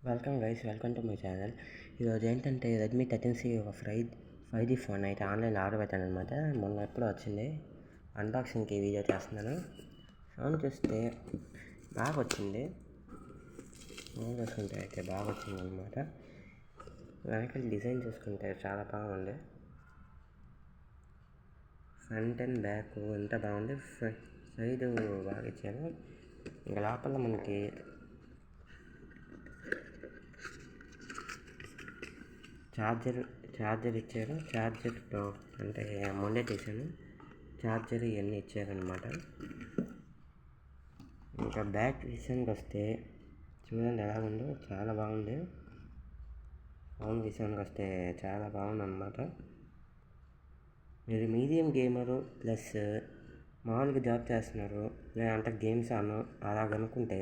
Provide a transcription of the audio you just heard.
Welcome to my channel. ఈరోజు ఏంటంటే Redmi 13C ఒక 5G ఫోన్ అయితే ఆన్లైన్లో ఆర్డర్ పెట్టాను అనమాట. మొన్న ఎప్పుడో వచ్చింది. అన్బాక్సింగ్కి వీడియో చేస్తున్నాను. ఫోన్ చూస్తే బాగా వచ్చింది. ఫోన్ చూసుకుంటే అయితే బాగా వచ్చింది అనమాట. వెనకాల డిజైన్ చూసుకుంటే చాలా బాగుంది. ఫ్రంట్ అండ్ బ్యాక్ అంతా బాగుంది. సైడ్ బాగా ఇచ్చాను. ఇంకా లోపల మనకి ఛార్జర్ ఇచ్చారు. ఛార్జర్తో అంటే మొన్నే తీసాను. ఛార్జర్ ఇవన్నీ ఇచ్చారనమాట. ఇంకా బ్యాక్ విషయానికి వస్తే చూడండి ఎలా ఉందో, చాలా బాగుంది. ఫోన్ విషయానికి వస్తే చాలా బాగుంది అనమాట. మీరు మీడియం గేమరు ప్లస్ మామూలుగా జాబ్ చేస్తున్నారు, లేదంటే గేమ్స్ అలాగనుకుంటే